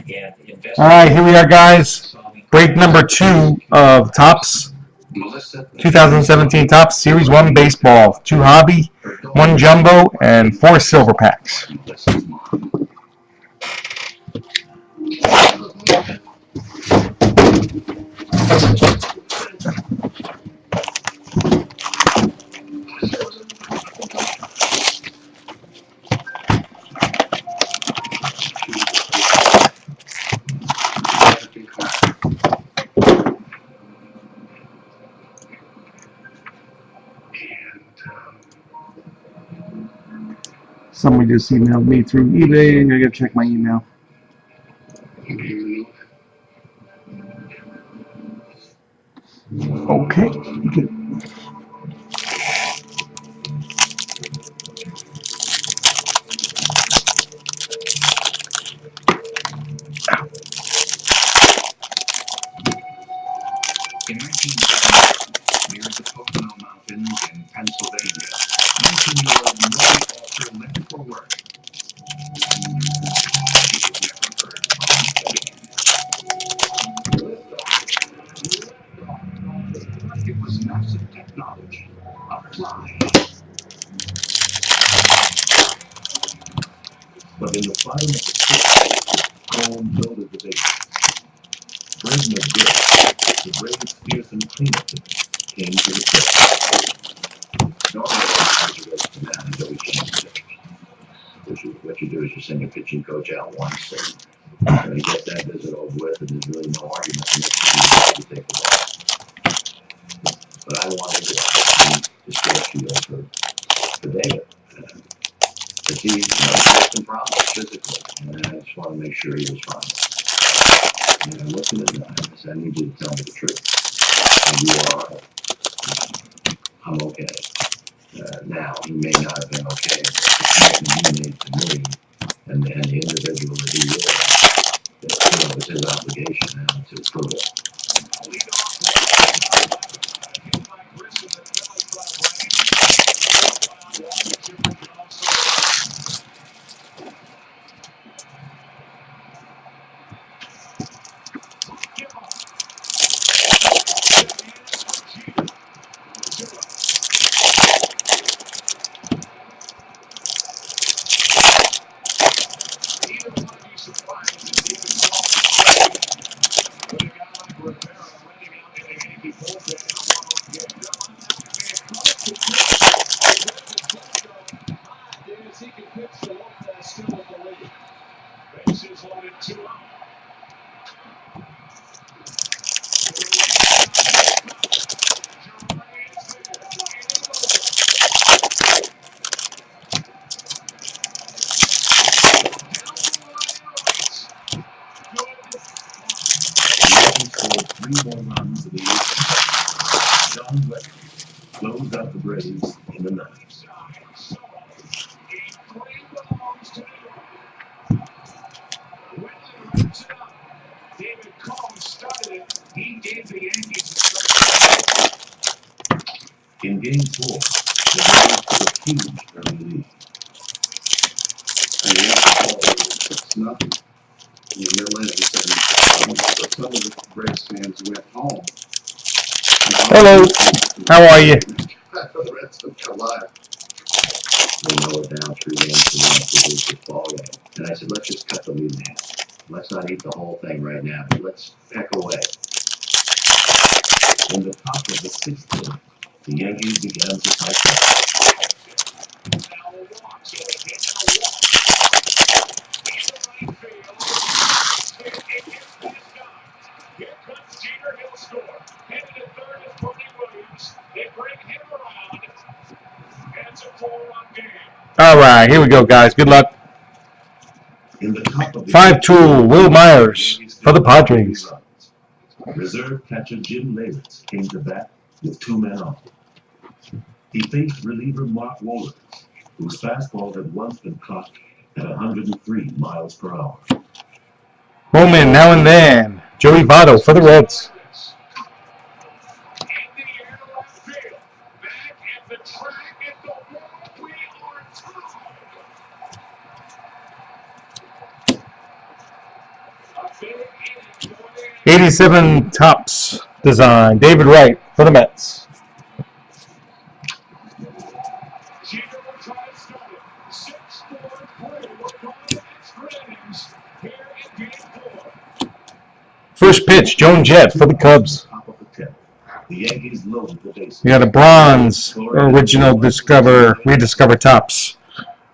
All right, here we are, guys. Break number 2 of Topps 2017 Topps Series 1 Baseball. 2 hobby, 1 jumbo, and 4 silver packs. Somebody just emailed me through eBay. I gotta check my email. Okay. In 1970, near the Pocono Mountains in Pennsylvania, 19-year-old Murray Alter left for work. He was never heard from again. It was massive technology, applied. But in the fire of the city, Cole builded the base. Fred McGill, the greatest fearsome cleanup came to the pit. Normally, man is always changed. What you do is you send your pitching coach out once and you get that visit over with, and there's really no argument the next time you take the ball. But I wanted to stretch field for David. Because he's had some problems physically, and I just want to make sure he was fine. And I looked at his eyes and I said, I need you to tell me the truth. And you are, I'm okay. Now, he may not have been okay, but the commitment he made to me and the individual that he is, it was his obligation now to prove it. Three more runs of the eighth. John West closed out the Braves in the ninth. David Combs started it. He gave the Yankees a start. In Game 4, the Braves took a huge early lead. And the it's nothing. In the middle innings, and some of the Braves fans went home. Hello. How are you? The rest of their life. They know it down 3 games to lose this ball game. And I said, let's just cut the lead in half. Let's not eat the whole thing right now, but let's peck away. In the top of the 6th inning, the Yankees began to fight back. Here comes Jeter, he'll score. Headed to third is Tony Williams. They bring him around. It's a 4-run game. All right, here we go, guys. Good luck. 5-tool, Will Myers for the Padres. Reserve catcher Jim Leyritz came to bat with 2 men on. He faced reliever Mark Wohlers, whose fastball had once been clocked at 103 miles per hour. Bowman now and then. Joey Votto for the Reds. '87 Topps design, David Wright for the Mets. First pitch, Joan Jett for the Cubs. The Yankees loaded the bases. We got a bronze original rediscover Topps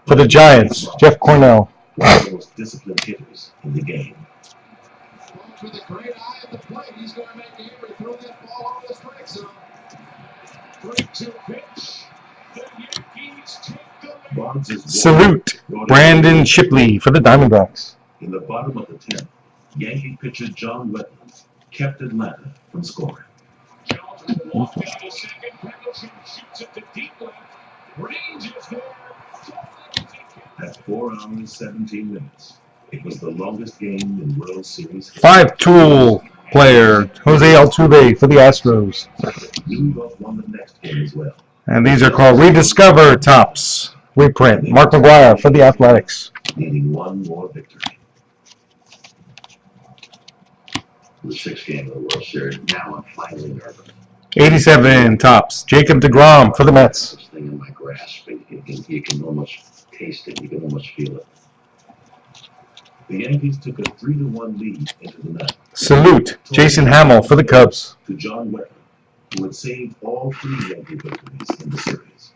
for the Giants, Jeff Cornell. One of the most disciplined hitters in the game. With a great eye at the plate, he's going to make Avery throw that ball over the strike zone. 3-2 pitch. The Yankees take the lead. Salute, Brandon Shipley for the Diamondbacks. In the bottom of the 10th, Yankee pitcher John Wetland kept Atlanta from scoring. At 4 hours 17 minutes, it was the longest game in World Series history. Five-tool player, Jose Altuve for the Astros. New York won the next game as well. And these are called Rediscover Topps. Reprint, Mark McGwire for the Athletics. Needing one more victory. The 6th game of the World Series. Now I'm finally nervous. 87 Topps, Jacob deGrom for the Mets. This thing in my grasp, you can almost taste it. You can almost feel it. The Yankees took a 3-1 lead into the night. Salute, Jason Hamill for the Cubs. To John Wetland, who had saved all 3 Yankee victories in the series.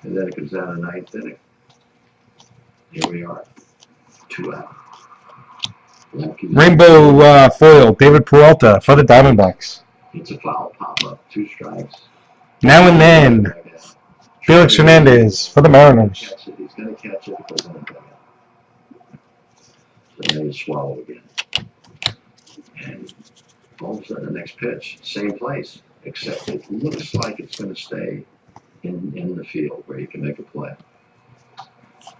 And then it comes down to 9th inning. Here we are, 2 out. Rainbow foil, David Peralta for the Diamondbacks. It's a foul pop-up, 2 strikes. Now and then, Felix Hernandez for the Mariners. He's going to catch it because of the So then he swallow again. And all of a sudden, the next pitch, same place, except it looks like it's going to stay in the field where you can make a play.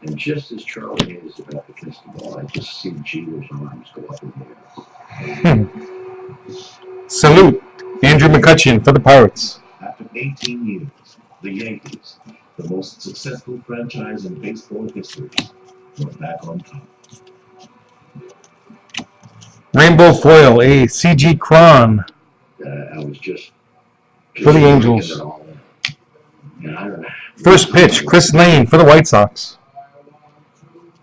And just as Charlie is about to kiss the ball, I just see Jeter's arms go up in the air. Salute, Andrew McCutchen for the Pirates. After 18 years, the Yankees, the most successful franchise in baseball history, were back on top. Rainbow foil, a C.G. Cron I was just for the Angels. And I don't know. First pitch, Chris Lane for the White Sox.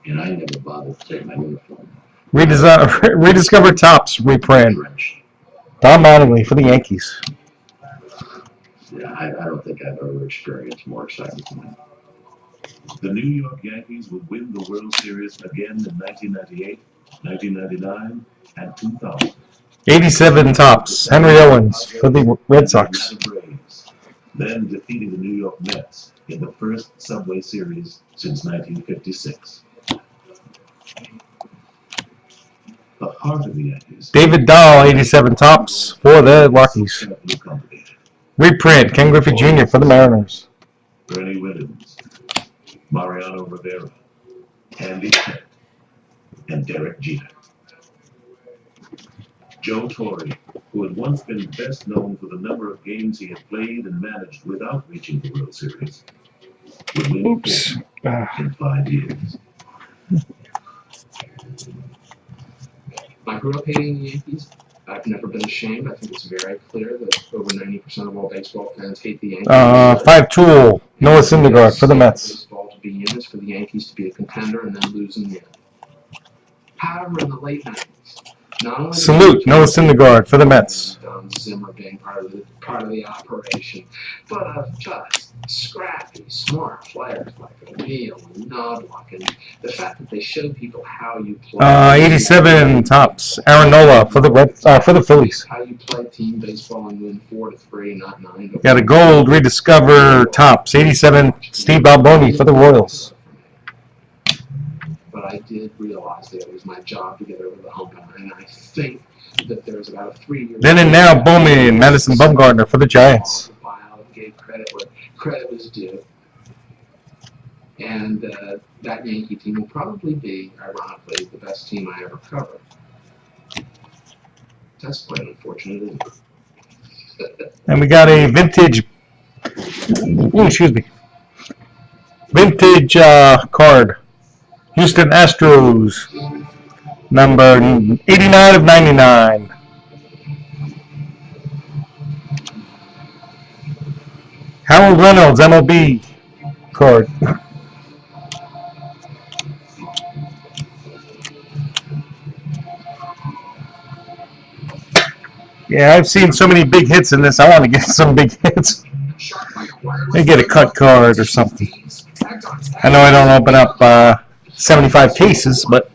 And I never bothered to take my uniform. Rediscover Topps reprint, Don Mattingly for the Yankees. Yeah, I don't think I've ever experienced more excitement than that. The New York Yankees would win the World Series again in 1998, 1999, and 2000. 87 Topps, Henry Owens for the Red Sox. Then defeating the New York Mets in the first Subway Series since 1956. The heart of the Yankees. David Dahl, 87 Topps for the Rockies. Reprint, Ken Griffey Jr. for the Mariners. Bernie Williams, Mariano Rivera, Andy Pettit, and Derek Jeter. Joe Torre, who had once been best known for the number of games he had played and managed without reaching the World Series, would win 4 in 5 years. I grew up hating the Yankees. I've never been ashamed. I think it's very clear that over 90% of all baseball fans hate the Yankees. Five-tool, Noah Syndergaard for the Mets. Baseball to be in is for the Yankees to be a contender and then lose in the end. However, in the late 90s, not only Salute, Noah Syndergaard for the Mets. Don Zimmer being part of the operation, but of just scrappy, smart players like O'Neill and Nodlock, and the fact that they show people how you play. 87 Topps, Aaron Nola for the Phillies. How you play team baseball and win 4-3, not 9. Got a gold Rediscover Topps, 87 Steve Alboni for the Royals. But I did realize that it was my job to get over the hump, and I think that there's about a 3-year. Then and now, Bowman, Madison Bumgarner for the Giants. Gave credit where credit was due, and that Yankee team will probably be, ironically, the best team I ever covered. That's quite unfortunate, isn't it? And we got a vintage, vintage card. Houston Astros, number 89 of 99. Howard Reynolds, MLB card. Yeah, I've seen so many big hits in this. I want to get some big hits. Maybe get a cut card or something. I know I don't open up 75 cases, but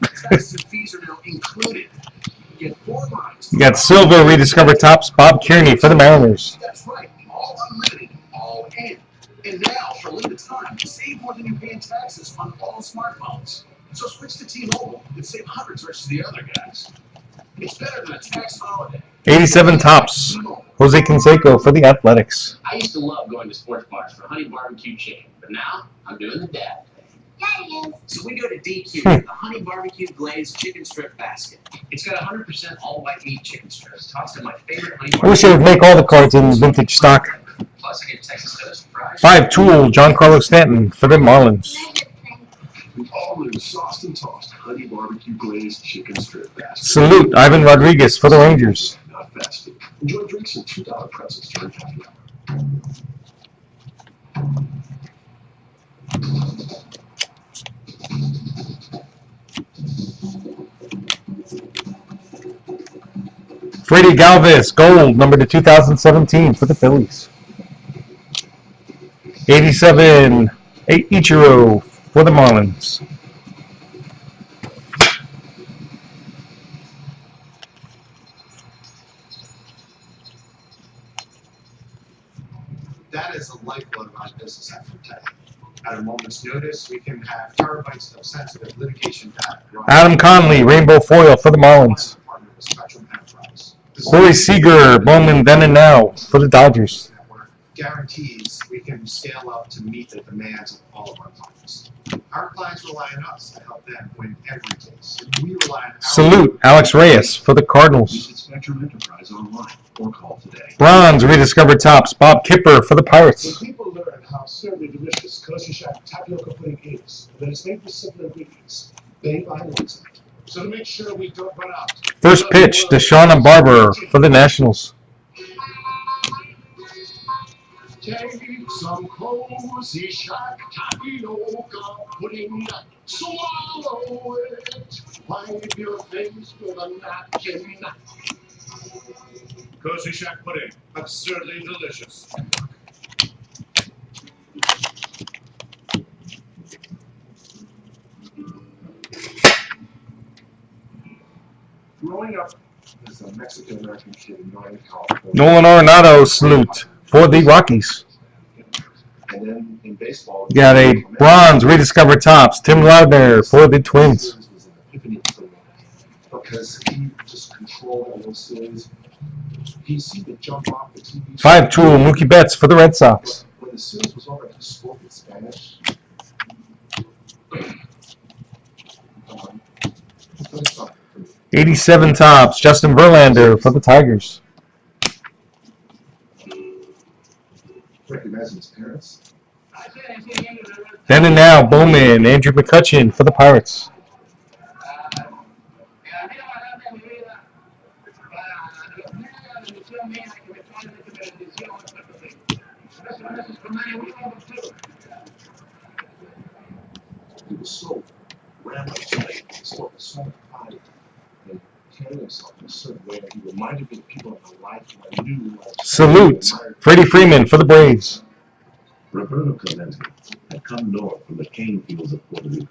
you got silver rediscovered tops. Bob Kearney for the Mariners. That's right. All unlimited, all in. And now, for a limited time, save more than you pay in taxes on all smartphones. So switch to T-Mobile and save hundreds versus the other guys. It's better than a tax holiday. 87 tops. Jose Canseco for the Athletics. I used to love going to sports bars for honey barbecue chicken, but now I'm doing the dad thing. So we go to DQ for the honey barbecue glazed chicken strip basket. It's got 100% all white meat chicken strips, tossed in my favorite honey barbecue. I wish they would make all the cards in vintage stock. Plus, I get Texas Toast fries. 5-tool, Giancarlo Stanton for the Marlins. The all-new sauced and tossed honey barbecue glazed chicken strip basket. Salute, Ivan Rodriguez for the Rangers. Not fast food. Enjoy drinks and $2 pretzels during happy hour. Freddie Galvis, gold, number to 2017 for the Phillies. 87, Ichiro for the Marlins. That is the lifeblood of our business at Tech. At a moment's notice, we can have terabytes of sensitive litigation data. Adam Conley, rainbow foil for the Marlins. Corey Seager, Bowman then and now for the Dodgers. Guarantees we can scale up to meet the demands of all of our clients. Our clients rely on us to help them win every case. We rely on our Salute, Alex Reyes for the Cardinals. Visit Spectrum Enterprise online or call today. Bronze, rediscovered tops, Bob Kipper for the When Pirates. people learn how certainly delicious kosher shack tapioca pudding is, that it's made with simple ingredients, they buy into it. So to make sure we don't run out. First pitch, Deshaun Barber for the Nationals. Take some cozy shack tapioca pudding, swallow it, wipe your face with a napkin. Cozy shack pudding, absurdly delicious. Growing up as a Mexican-American kid in Northern California. Nolan Arenado, salute for the Rockies. And then in baseball, Got a bronze, rediscovered tops, Tim Loudner for the Twins. was an epiphany for me because he just controlled all those things. He seemed to jump off the TV. 5-tool, Mookie Betts for the Red Sox. When the series was over, he spoke in Spanish. That's something for me. 87 tops, Justin Verlander for the Tigers. Recognizing his parents. Then and now, Bowman, Andrew McCutchen for the Pirates. He was so rammed-up, he spoke with so much pride and carried himself in a certain way that he reminded me of people in my life who I knew. Salute, Freddie Freeman for the Braves. Roberto Clemente had come north from the cane fields of Puerto Rico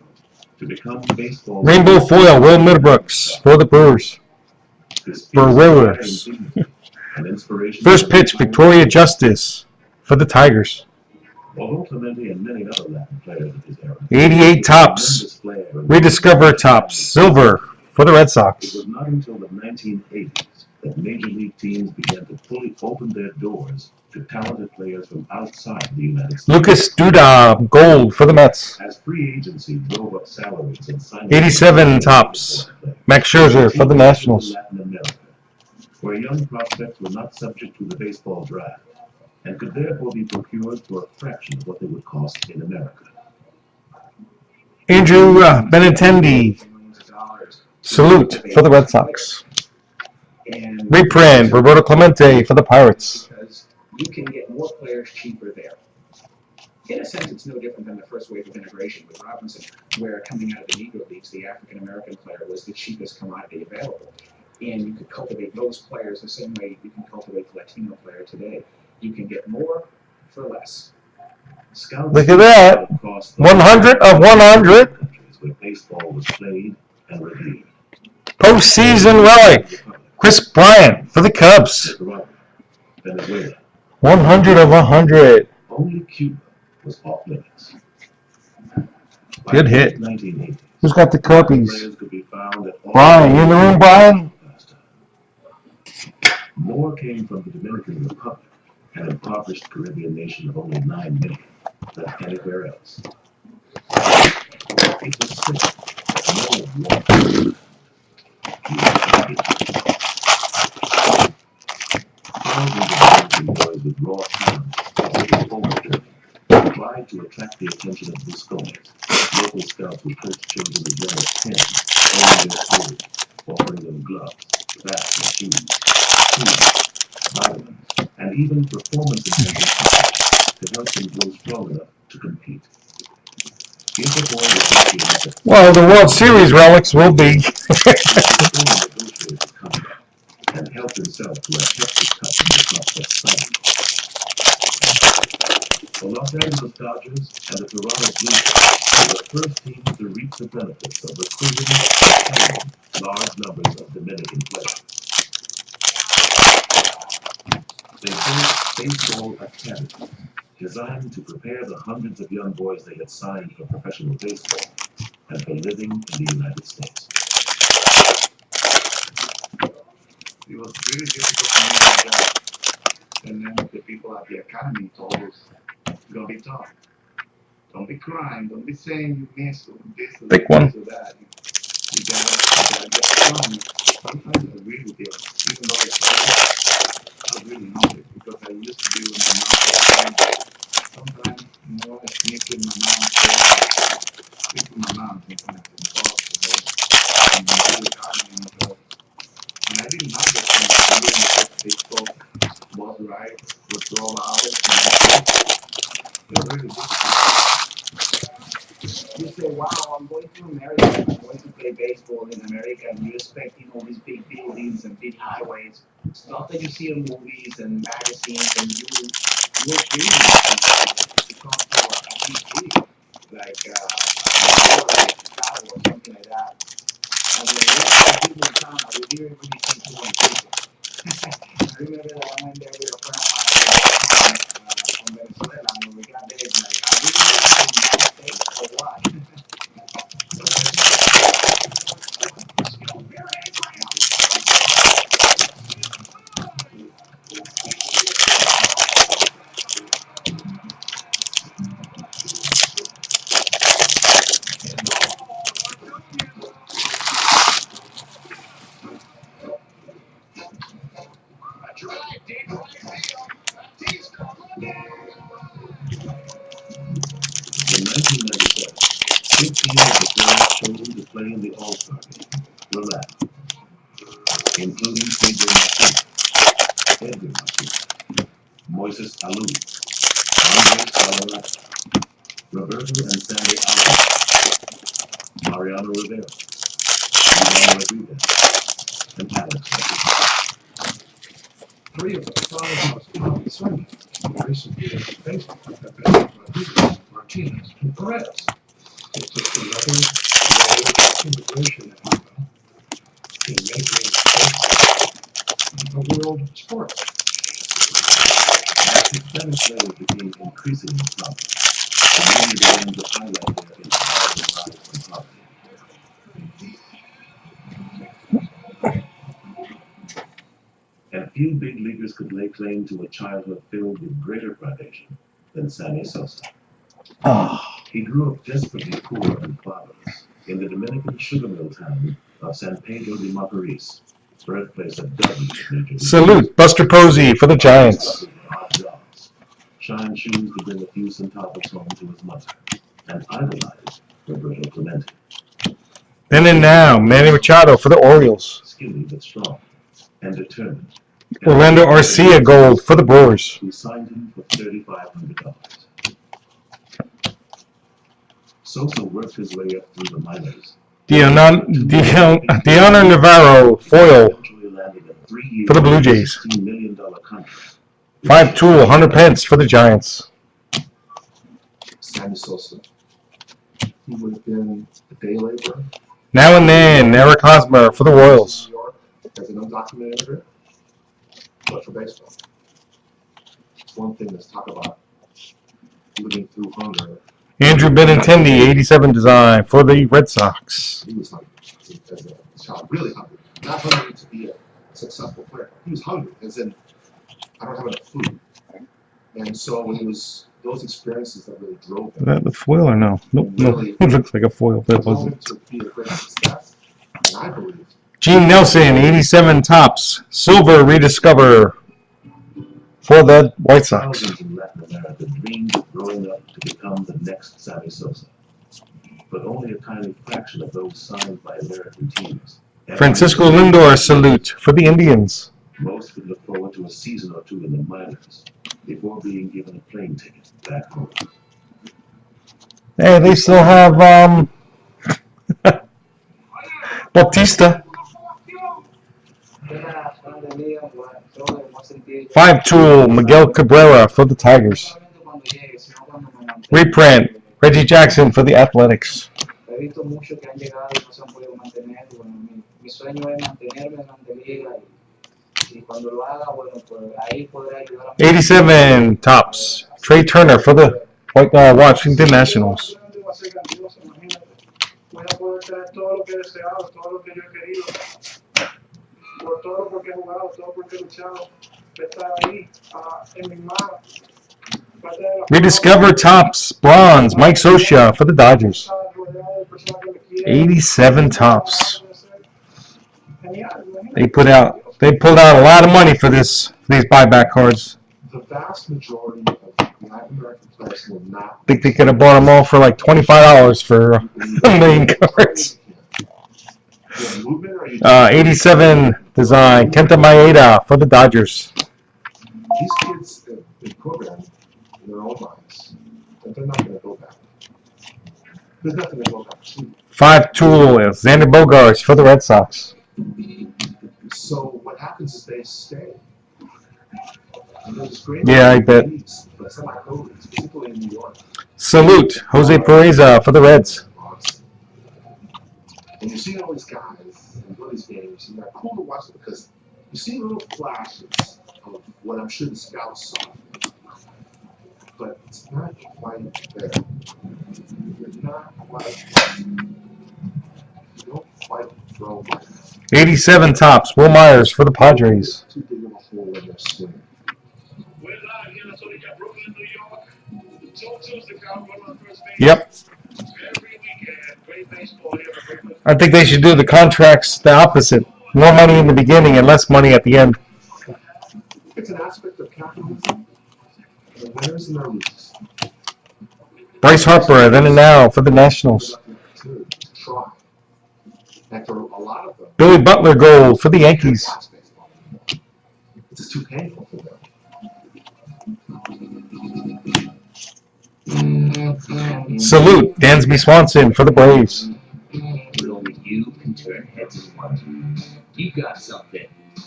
to become baseball. Rainbow foil, Will Middlebrooks for the Brewers. Brewers. An inspiration. First pitch, Victoria Justice for the Tigers. Although Clemente and many other Latin players of his era. 88 tops, rediscover tops, silver for the Red It Sox. was not until the 1980s that major league teams began to fully open their doors to talented players from outside the United States. Lucas Duda, gold for the Mets. As free agency drove up salaries and signed 87 tops, Max Scherzer for the Nationals. Latin America, where young prospects were not subject to the baseball draft and could therefore be procured for a fraction of what they would cost in America. Andrew Benintendi. Salute for the Red Sox. Reprint, Roberto Clemente for the Pirates. Because you can get more players cheaper there. In a sense, it's no different than the first wave of integration with Robinson, where coming out of the Negro Leagues, the African-American player was the cheapest commodity available. And you could cultivate those players the same way you can cultivate the Latino player today. You can get more for less. Look at that. 100 of 100. Where baseball was played and reviewed. Postseason relic. Chris Bryant for the Cubs. Venezuela. 100 of 100. Only Cuba was off limits. Good hit. 1980, Who's got the copies? players could be found at all Brian, you in the room, Brian? More came from the Dominican Republic, an impoverished Caribbean nation of only 9 million, than anywhere else. It was simple. No one wanted thousands of boys with raw talent tried to attract the attention of the scholars. Local scouts would coach children as young as 10, owning their clothes, offering them gloves, bats and shoes, food, vitamins, and even performance-enhancing to help them grow strong enough to compete. If a boy was lucky enough to Well, the World Series relics will be. and helped himself to a hefty cut from the club's signing. The Los Angeles Dodgers and the Toronto Blue Jays were the first teams to reap the benefits of recruiting and training large numbers of Dominican players. They built baseball academies designed to prepare the hundreds of young boys they had signed for professional baseball and for living in the United States. It was really difficult for me to adapt. And then the people at the academy told us, it's gonna be tough. Don't be crying, don't be saying you missed this or Pick that, one. this or that. You gotta get strong. Sometimes I agree with you. Even though it's hard, I really know it because I used to be with my mom. Sometimes more sneaking my mom, speaking my mom sometimes in the box, and really arguing with her. And I didn't know that they spoke was right, was roll out, they're really different. You say, wow, I'm going to America, I'm going to play baseball in America, and you expect, all these big buildings and big highways, stuff that you see in movies and magazines, and you're dreaming to come to a big city, like New York or Chicago or something like that. And when we got people in town, we didn't really see too many people. I remember that I went there with a friend of mine from Venezuela, and when we got there, it's like, are we really in the United States or what? In 1997, 15 of the players chosen to play in the All-Star game were Latin, including Pedro Martinez, Edgar Martinez, Moises Alou, Andres Galarraga, Roberto and Sandy Alvarez, Mariano Rivera, Ivan Rodriguez, and Alex Rodriguez. 3 of the 5 most common surnames in recent years in baseball have been Rodriguez, Martinez, and Perez. It took another wave of immigration in making baseball a world sport. As Hispanic players became increasingly prominent, the media began to highlight their inspiring rise from poverty. And few big leaguers could lay claim to a childhood filled with greater privation than Sammy Sosa. He grew up desperately poor and fatherless in the Dominican sugar mill town of San Pedro de Macorís, birthplace of dozens of Major League Salute, Buster Posey for the Giants. odd jobs, shined shoes to bring a few centavos home to his mother, and idolized Roberto Clemente. Then and now, Manny Machado for the Orioles. Skinny but strong and determined. Orlando Arcia Gold for the Brewers. Who signed him for $3,500. Sosa worked his way up through the minors. Deonar Navarro Foil Eventually landed a 3-year, for the Blue Jays. $16 million contract. 5-tool, 100 pence for the Giants. Sammy Sosa. He would have been a day laborer. Now and then, Eric Hosmer for the Royals. New York as an undocumented immigrant, but for baseball. It's one thing let's talk about living through hunger. Andrew Benintendi, 87 design for the Red Sox. He was hungry as a child, really hungry. Not hungry to be a successful player. He was hungry, as in, I don't have enough food. And so when he was, those experiences that really drove Is him. that the foil or no? Nope, no. It looks like a foil, but it Drove him wasn't. to be a great success. And I believe Gene Nelson, 87 tops. Silver rediscover for the White Sox. Thousands in Latin America dreamed of growing up to become the next Sammy Sosa. But only a tiny fraction of those signed by American teams. Francisco Lindor salute for the Indians. Most would look forward to a season or two in the minors before being given a plane ticket back home. Hey, they still have Bautista. 5-tool, Miguel Cabrera for the Tigers. Reprint, Reggie Jackson for the Athletics. He visto muchos que han llegado y no se han podido mantener. Bueno, mi sueño es mantenerme en la liga y cuando lo haga, bueno, pues ahí podré ayudar a 87 tops, Trey Turner for the Washington Nationals. Voy a poder traer todo lo que he deseado, todo lo que yo he querido, por todo porque he jugado, todo porque he luchado, estar ahí en mis manos. Rediscover tops, bronze, Mike Scioscia for the Dodgers. 87 tops. They pulled out a lot of money for these buyback cards. the vast majority of Latin American players will not. I think they could have bought them all for like $25 for a million cards. 87 design, Kenta Maeda for the Dodgers. These kids have been programmed in their own minds that they're not going to go back. There's nothing to go back to. 5-tool, Xander Bogaerts for the Red Sox. So what happens is they stay. And there's great Yeah, I bet. but semi-pro leagues, particularly in New York. Salute, Jose Pereza for the Reds. And you see all these guys and all these games, and they're cool to watch because you see little flashes of what I'm sure the scouts saw. But it's not quite there. You're not quite. You don't quite throw like 87 tops, Will Myers for the Padres. too big of a hole in their swing. We're live here in Sonica, Brooklyn, New York. Joe Tuesday, one of the first days. Yep. Every weekend, great baseball here in Brooklyn. I think they should do the contracts the opposite. More money in the beginning and less money at the end. It's an aspect of capitalism. The winners and the losers. Bryce Harper, then and now for the Nationals. To try. And for a lot of them, Billy Butler Gold for the Yankees. it's just too painful for them. Salute, Dansby Swanson for the Braves. But only you can turn heads and hearts. You got something.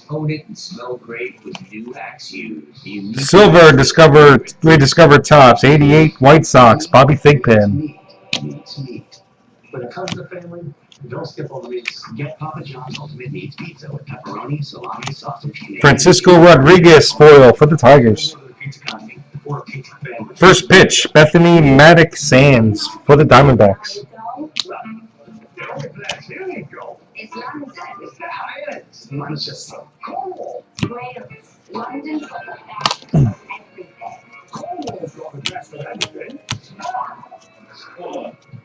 Own it and smell great with new Axe Use. Silver rediscovered tops, 88 White Sox, Bobby Thigpen. Meat. When it comes to family, don't skip over meats. Get Papa John's Ultimate Meats Pizza with pepperoni, salami, sausage, and Francisco Rodriguez foil for the Tigers. Pizza company or a pizza family. First pitch, Bethany Maddox Sands for the Diamondbacks. There you go. It's London. It's Manchester. Cool. Wales. London for the best of everything. Cornwall's got the best of everything.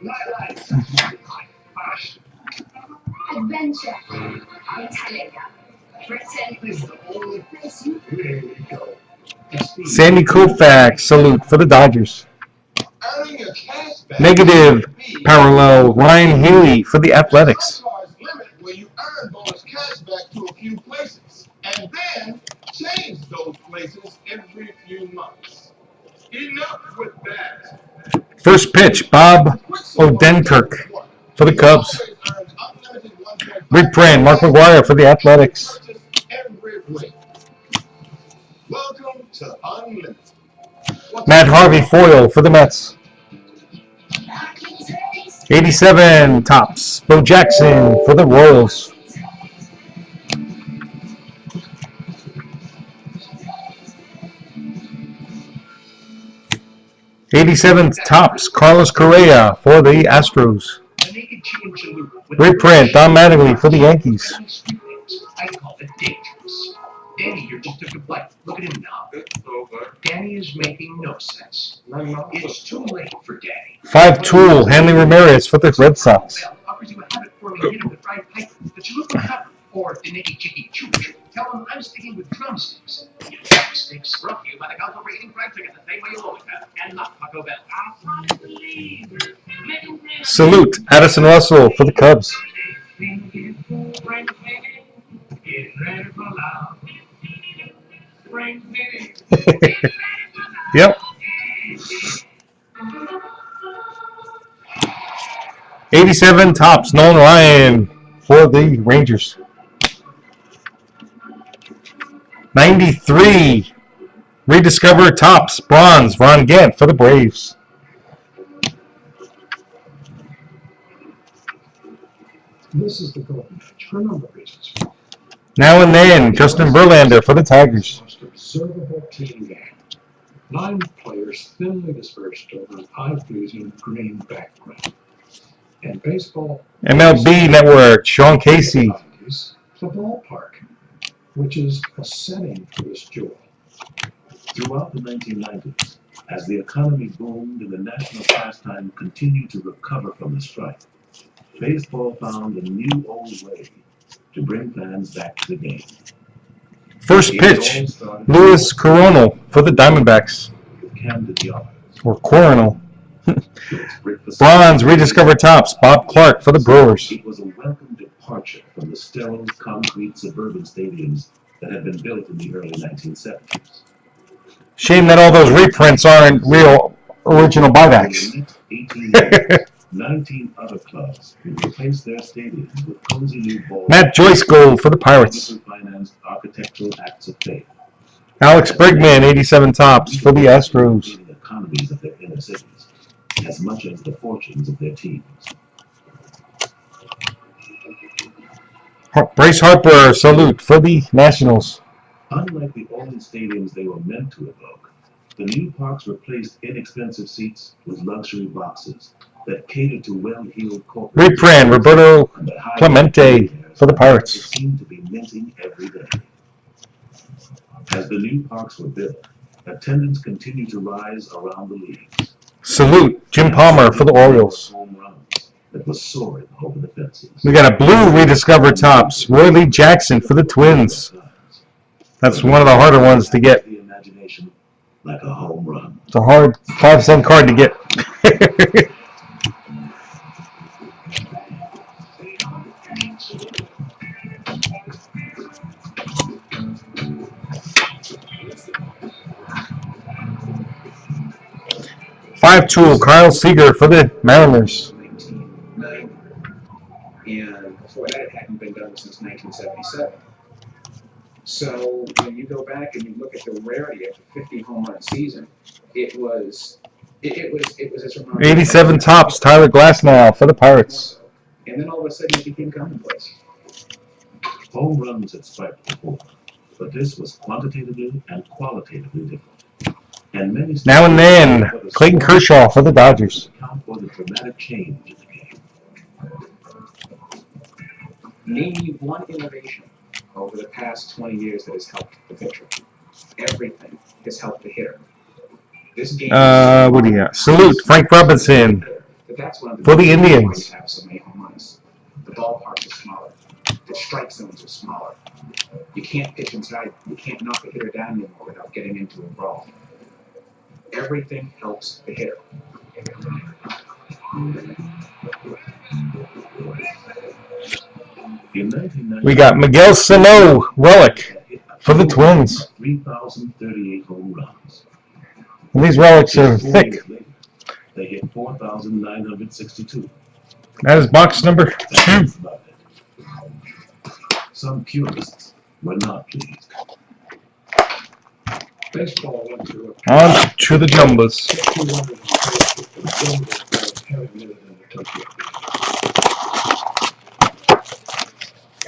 Nightlife. Fashion. Adventure. Italian. Britain. This is the only place you really go. Sandy Koufax salute for the Dodgers. Earning your cash Negative parallel, Ryan Healy for the Athletics. Limit where you earn bonus cash back to a few places, and then change those places every few months. Enough with that. First pitch, Bob Odenkirk for the Cubs. Reprint, Mark McGwire for the Athletics. Every week. Welcome to Unlimited. Matt Harvey foil for the Mets. 87 tops, Bo Jackson for the Royals. '87 tops, Carlos Correa for the Astros. Reprint, Don Mattingly for the Yankees. I call it dangerous. Danny here just took a bite. Look at him now. Danny is making no sense. It's too late for Danny. 5-tool, Hanley Ramirez for the Red Sox. Offers you a habit forming hit him with fried pipe, the chalupa cup, or the nicky chicky chooch. Tell him I'm sticking with drumsticks. You drumsticks brought to you by the Gulf Rating Fried Chicken, the same way you always have, and not Taco Bell. Salute, Addison Russell for the Cubs. Yep. 87 tops, Nolan Ryan for the Rangers. 93 rediscover tops, bronze, Ron Gant for the Braves. This is the golden age for a number of reasons. Now and then, Justin Verlander for the Tigers. Most observable team game. 9 players thinly dispersed over an eye-pleasing green background. And baseball. MLB Network, Sean Casey. The ballpark, which is a setting for this joy. Throughout the 1990s, as the economy boomed and the national pastime continued to recover from the strike, baseball found a new old way to bring fans back to the game. First pitch, Luis Coronel for the Diamondbacks. Camden Yards. Or Coronel. Bronze rediscovered tops, Bob Clark for the Brewers. It was a welcome departure from the sterile concrete suburban stadiums that had been built in the early 1970s. Shame that all those reprints aren't real original buybacks. In the next 18 years, 19 other clubs would replace their stadiums with cozy new balls. Matt Joyce Gold for the Pirates. Financed architectural acts of faith. Alex Bregman, 87 tops for the Astros. The economies of their inner cities, as much as the fortunes of their teams. Bryce Harper, salute for the Nationals. Unlike the old stadiums they were meant to evoke, the new parks replaced inexpensive seats with luxury boxes that catered to well-heeled corporate. Reprint, Roberto Clemente for the Pirates. It seemed to be minting every day. As the new parks were built, attendance continued to rise around the leagues. Salute, Jim Palmer for the Orioles. Home runs that was soaring over the fences. We got a blue rediscovered tops, Roy Lee Jackson for the Twins. That's one of the harder ones to get. The imagination like a home run. It's a hard 5-cent card to get. Five-tool, Kyle Seager for the Mariners. 1990. And before that, it hadn't been done since 1977. So when you go back and you look at the rarity of the 50 home run season, it was as remarkable. 87 tops, Tyler Glasnow for the Pirates. And then all of a sudden it became commonplace. Home runs had spiked before, but this was quantitatively and qualitatively different. And many Now and then, Clayton Kershaw for the Dodgers. Account for the dramatic change in the game. Name me one innovation over the past 20 years that has helped the pitcher. Everything has helped the hitter. This game What do you got? Salute, Frank Robinson for the Indians. Have so many home runs. The ballparks are smaller. The strike zones are smaller. You can't pitch inside. You can't knock the hitter down anymore without getting into a brawl. Everything helps the hitter. In 1990, We got Miguel Sano, relic for the Twins. 3,038 home runs. And these relics are Just 4 thick. years later, they hit 4,962. That is box number And 2. that's about it. Some purists were not pleased. Baseball went through On to the Jumbos. 200 carried it in the Tokyo.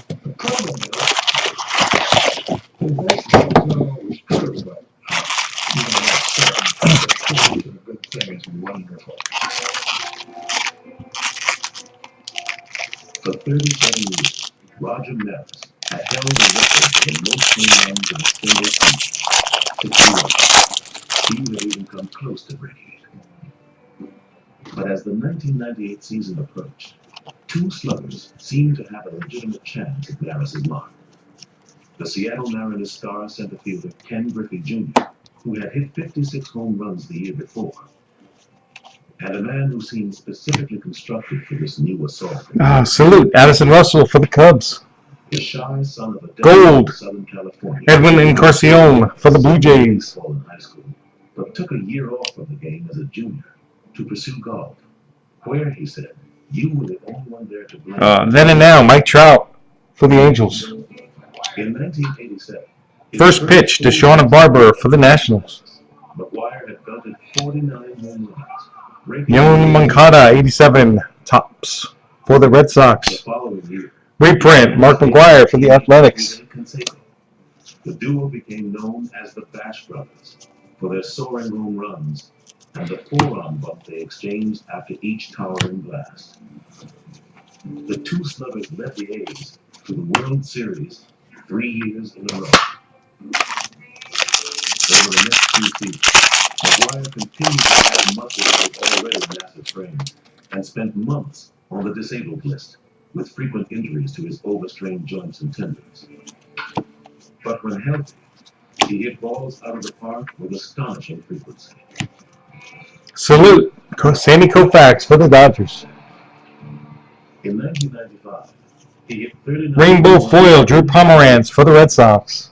The problem is, in baseball, it's not always true, but you know, certain a good thing is wonderful. For 37 years, Roger Maris had held the record for the most home runs in a single season. 61. Few had even come close to breaking it. But as the 1998 season approached, 2 sluggers seemed to have a legitimate chance at Maris's mark. The Seattle Mariners star center fielder Ken Griffey Jr., who had hit 56 home runs the year before, and a man who seemed specifically constructed for this new assault. Salute Addison Russell for the Cubs. The shy son of a Gold. desert in Southern California. Edwin Encarnacion for the Blue Jays. In high school, but took a year off from the game as a junior to pursue golf, where, he said, you were the only one there to blame. Then and now, Mike Trout for the Angels. In 1987, First pitch to Shauna Barber for the Nationals. McGuire had belted 49 home runs. Yoan Moncada, 87 tops for the Red The Sox. following year, Reprint, Mark McGuire for the Athletics. the duo became known as the Bash Brothers for their soaring home runs and the forearm bump they exchanged after each towering blast. The 2 sluggers led the A's to the World Series 3 years in a row. Over the next 2 seasons, McGuire continued to add muscle to his already massive frame and spent months on the disabled list, with frequent injuries to his overstrained joints and tendons. But when healthy, he hit balls out of the park with astonishing frequency. Salute Sammy Koufax for the Dodgers. In 1995, he hit 39 Rainbow home runs. foil, Drew Pomeranz for the Red Sox.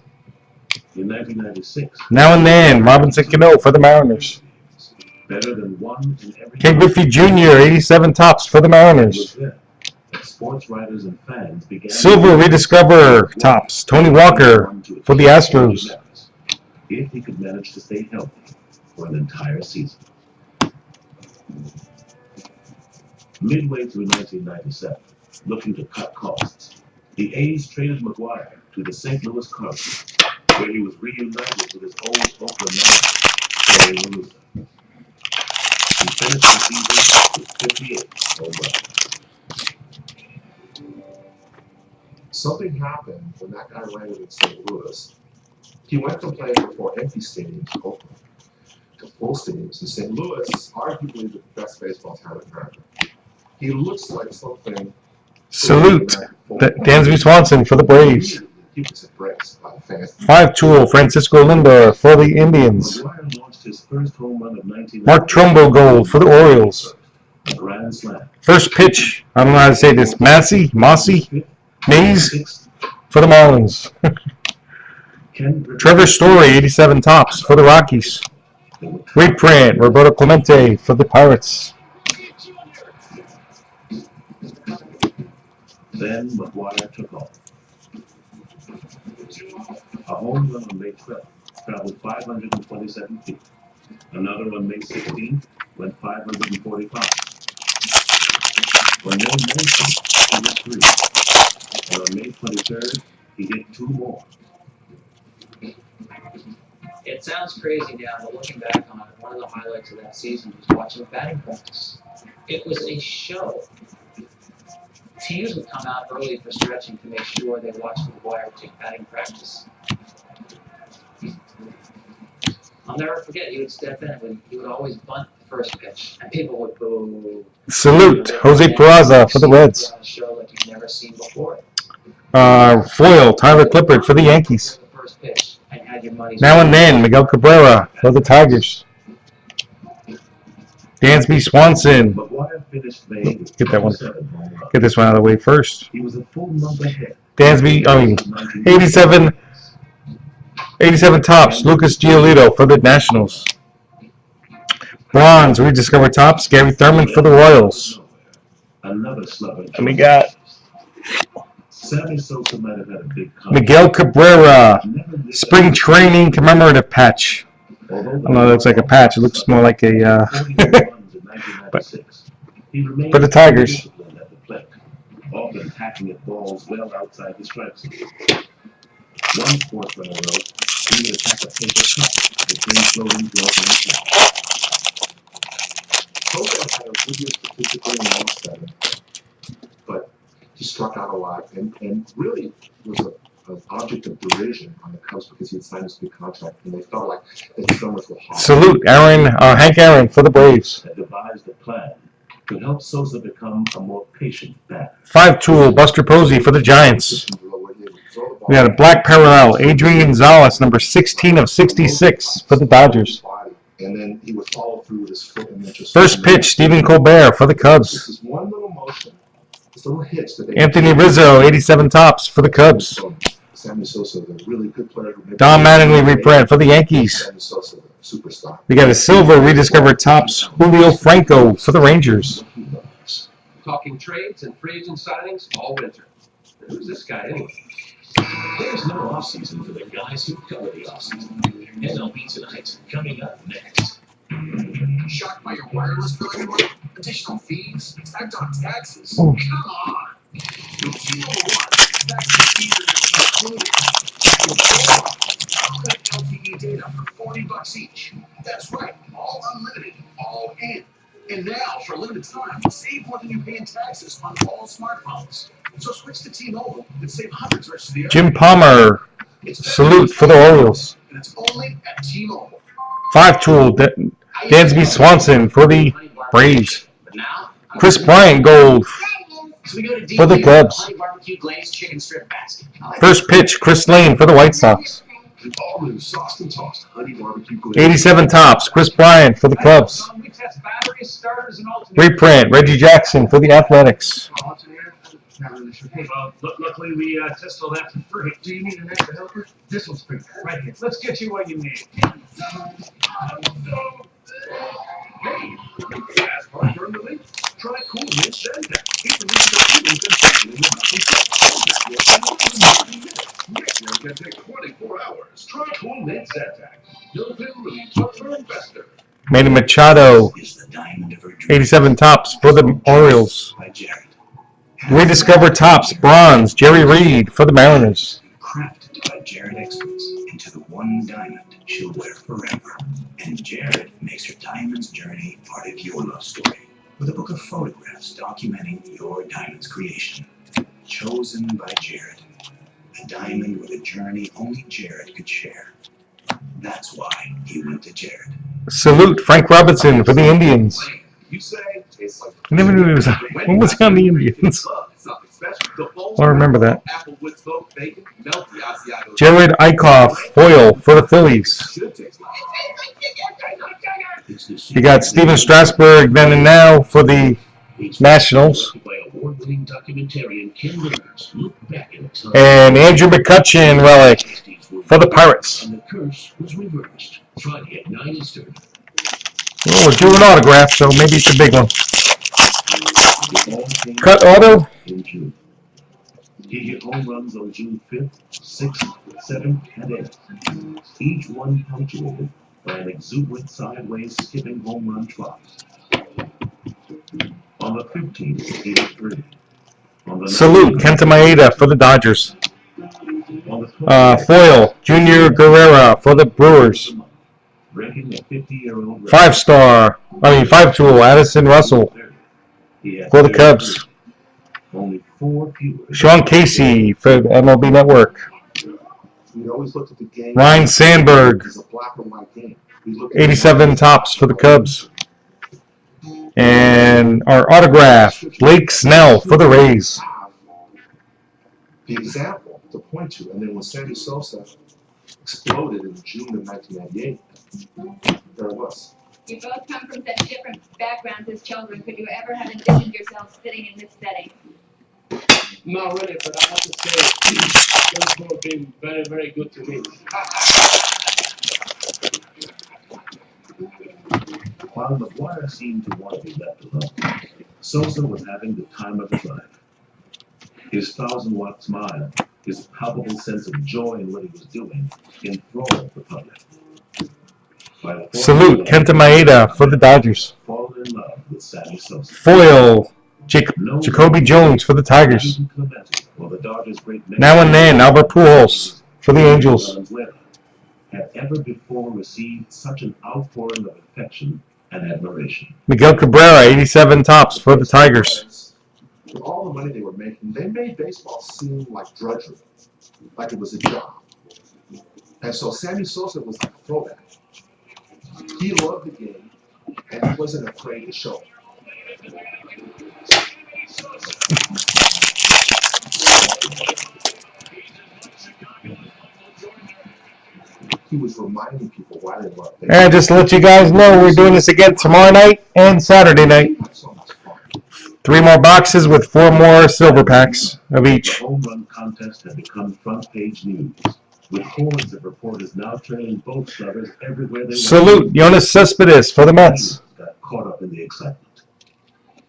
In 1996, Now and then, Robinson Cano for the Mariners. better than 1 in every Ken Griffey Jr., 87 tops for the It was Mariners. then that sports writers and fans began Silver rediscover tops, Tony Walker for the Astros. if he could manage to stay healthy for an entire season. Midway through 1997, looking to cut costs, the A's traded McGuire to the St. Louis Cardinals, where he was reunited with his old Oakland manager, Terry Malusa. He finished the season with 58 home runs. Something happened when that guy landed in St. Louis. He went from playing for 4 empty stadiums in Oakland to full stadiums in St. Louis, arguably the best baseball town in America. He looks like something. Salute Dansby Swanson for the Braves. He was embraced by the fans. 5-tool Francisco Lindor for the Indians. McGuire launched his first home run of 1990. Mark Trumbo gold for the Orioles. A grand slam. First pitch, I don't know how to say this, Massey Mays for the Marlins. Ken Griffey Trevor Story, 87 tops for the Rockies. Reprint, Roberto Clemente for the Pirates. Then McGuire took off. A home run on May 12th traveled 527 feet. Another on May 16th went 545. On May 19th, he hit 3. And on May 23rd, he hit 2 more. It sounds crazy now, but looking back on it, one of the highlights of that season was watching batting practice. It was a show. Teams would come out early for stretching to make sure they watched McGuire take batting practice. I'll never forget, he would step in and he would always bunt the first pitch, and people would boo. Salute Jose Peraza for the Reds. A show like you've never seen before. Foil Tyler Clippard for the Yankees. The first pitch, and had your money's Now and then, Miguel Cabrera for the Tigers. Dansby Swanson. McGuire finished May with Get that one. 27 home runs. Get this one out of the way first. He was a full month ahead. Dansby, 87 tops. Lucas Giolito for the Nationals. Bronze, rediscovered tops. Gary Thurman for the Royals. Another slugger. And we got Sammy Sosa might have had a big Miguel Cabrera, spring training commemorative patch. I don't know, it looks like a patch. It looks more like a but for the Tigers. Often hacking at balls well outside the strike zone. One sports runner wrote, he would attack a paper cup with free floating glove in his mouth. Sosa had a good year statistically in almost 7, but he struck out a lot and really was an object of derision on the Cubs because he had signed this big contract and they felt like that his numbers were high. Salute Hank Aaron for the Braves. Had devised a plan to help Sosa become a more patient batter. 5-tool Buster Posey for the Giants. We got a black parallel, Adrian Gonzalez, number 16 of 66 for the Dodgers. And then he would follow through with his foot and then just First pitch, Stephen Colbert for the Cubs. This is one little motion, this little hitch that they Anthony Rizzo, 87 tops for the Cubs. Sammy Sosa, the really good player. Don Mattingly reprint for the Yankees. Sammy Sosa, the superstar. We got a silver rediscovered tops, Julio Franco for the Rangers. Talking trades and free agent signings all winter. Who's this guy anyway? There's no offseason for the guys who cover the offseason. MLB Tonight, coming up next. Shocked by your wireless bill anymore? Additional fees? Tacked on taxes? Oh. Come on! With T-Mobile One, taxes and fees are included. Quick LTE data for $40 each. That's right, all unlimited, all in. And now, for a limited time, save more than you pay in taxes on all smartphones. So switch to T-Mobile and save hundreds versus the other. Jim Palmer, salute for the Orioles. And it's only at T-Mobile. 5-tool Dansby Swanson for the Braves. Chris Bryant, gold for the Cubs. First pitch, Chris Lane for the White Sox. All new sauced and tossed honey barbecue glaze. 87 tops, Chris Bryant for the Cubs. Reprint, Reggie Jackson for the Athletics. Well, luckily we tested all that for free. Do you need an extra helper? This one's free. Right here. Let's get you what you need. Hey, fast heartburn relief? Try Cool Mint Zantac. It releases the Next one can take 24 hours. Try Cool Mint Zantac. Your pill relieves heartburn faster. Manny Machado, 87 tops for the Orioles. Rediscover tops, bronze, Jerry Reed for the Mariners. Crafted by Jared experts into the one diamond she'll wear forever. And Jared makes her diamond's journey part of your love story with a book of photographs documenting your diamond's creation. Chosen by Jared. A diamond with a journey only Jared could share. That's why he went to Jared. Salute Frank Robinson for the Indians. You say tastes like I never knew he was. When was he on the Indians? I remember that. Applewood smoked bacon, melt the Asiago. Jared Eichhoff, foil for the Phillies. Should taste like. You got Steven Strasburg then and now for the Nationals. By award-winning documentarian Ken Rivers, look back in time. And Andrew McCutchen relic for the Pirates. And the curse was reversed. Friday at 9 Eastern. Well, we're doing autographs, so maybe it's a big one. Cut auto. In June. He hit home runs on June 5th, 6th, 7th, and 8th. Each one punctuated by an exuberant sideways skipping home run trot. On the 15th, he hit 3. On the Salute Kenta Maeda for the Dodgers. on the Foil Junior Guerrera for the Brewers. ranking a 50-year-old 5-tool Addison Russell for the Cubs. Only 4 fewer. Sean Casey for the MLB Network. We always looked at the game. Ryan Sandberg, It's a black and white game. We looked at 87 tops for the Cubs. And our autograph, Blake Snell for the Rays. the example to point to, and then when Sammy Sosa exploded in June of 1998, there it was. You both come from such different backgrounds as children. Could you ever have envisioned yourselves fitting in this setting? Not really, but I have to say, those two have been very, very good to me. While McGuire seemed to want to be left alone, Sosa was having the time of his life. His 1,000-watt smile, his palpable sense of joy in what he was doing, enthralled the public. Salute Kenta Maeda for the Dodgers. Fallen in love with Sammy Sosa. Foil Jacoby Jones for the Tigers. Well, the Dodgers' great Now and then Albert Pujols for the Angels. Had ever before received such an outpouring of affection and admiration. Miguel Cabrera, 87 tops for the Tigers. For all the money they were making, they made baseball seem like drudgery, like it was a job. And so Sammy Sosa was like a throwback. He loved the game, and he wasn't afraid to show it. He was reminding people why they loved baseball. And just to let you guys know, we're doing this again tomorrow night and Saturday night. So much fun. 3 more boxes with 4 more silver packs of The each. home run contest had become front-page news, with hordes of reporters now trailing both sluggers everywhere they went. Salute Jonas Cespedes for the Mets. Got caught up in the excitement.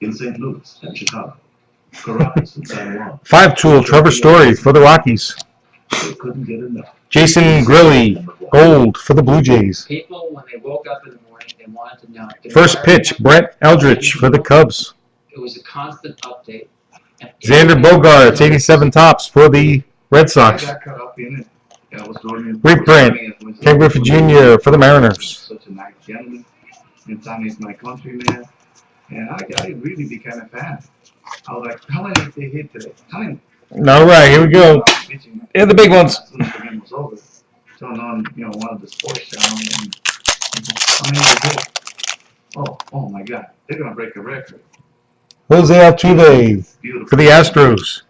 In St. Louis and Chicago, Caracas and San Juan, 5-tool Trevor Story for the Rockies. they couldn't get enough. Jason Grilly, gold for the Blue Jays. People, when they woke up in the morning, they wanted to know. First pitch, Brett Eldridge for the Cubs. It was a constant update. And Xander Bogaerts, 87 tops for the Red Sox. I got caught up in it. I was going Reprint, Ken Griffey Jr. for the Mariners. Such a nice gentleman. And Tommy's my countryman. And I really became a fan. I was like, how many did they hit today? How many? All right, here we go. Yeah, the big ones. As soon as the game was over, turned on, one of the sports channels, and how many did they hit? Oh my God, they're gonna break a record. Jose Altuve for the Astros.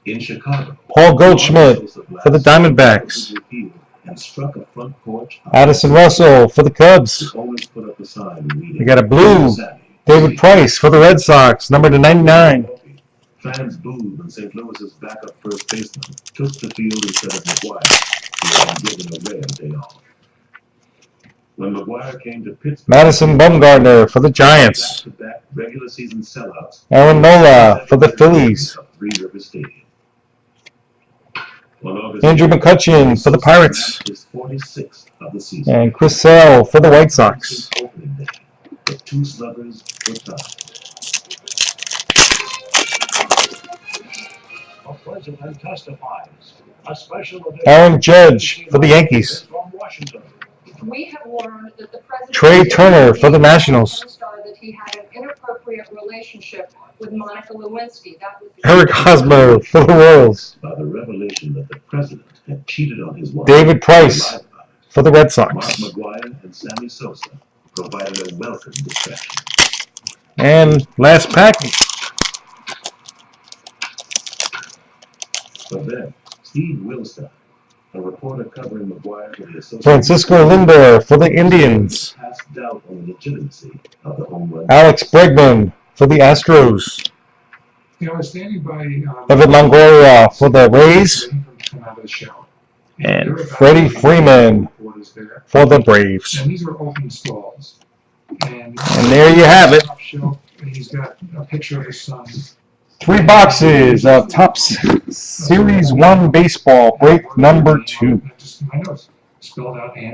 In Chicago, Paul Goldschmidt for the Diamondbacks. and struck a front porch. Addison Russell for the Cubs. Always put up a sign reading, We got a blue David Price for the Red Sox, number 99. Fans booed when St. Louis's backup first baseman took the field instead of McGuire, who had been given a rare day off. When McGuire came to Pittsburgh, Madison Bumgarner for the Giants. back-to-back regular season sellouts. Aaron Nola for the Phillies. Three River Stadium. On August Andrew McCutcheon for the Pirates. His 46th of the season. And Chris Sale for the White Sox. Opening day, the two sluggers were tied. A president testifies. A special edition Aaron Judge for the Yankees. from Washington. We have learned that the president Trey Turner for the Nationals. that he had an inappropriate relationship with Monica Lewinsky. That was Eric Hosmer for the Royals. By the revelation that the president had cheated on his wife. David Price for the Red Mark Sox. McGuire and Sammy Sosa provided a welcome distraction. And last pack. But then, Steve Wilstein, a reporter covering McGuire for the Associated Francisco Lindor for the Indians. cast doubt on the legitimacy of the home run. Alex Bregman for the Astros. I was standing by Evan Longoria for the Rays. waiting for him to come out of the shower. And there were about Freddie 50 Freeman reporters there. for the Braves. And these are open stalls. And there you have it. Top shelf, and he's got a picture of his son. 3 boxes of Topps Series 1 baseball, break number 2. Just my notes spelled out and.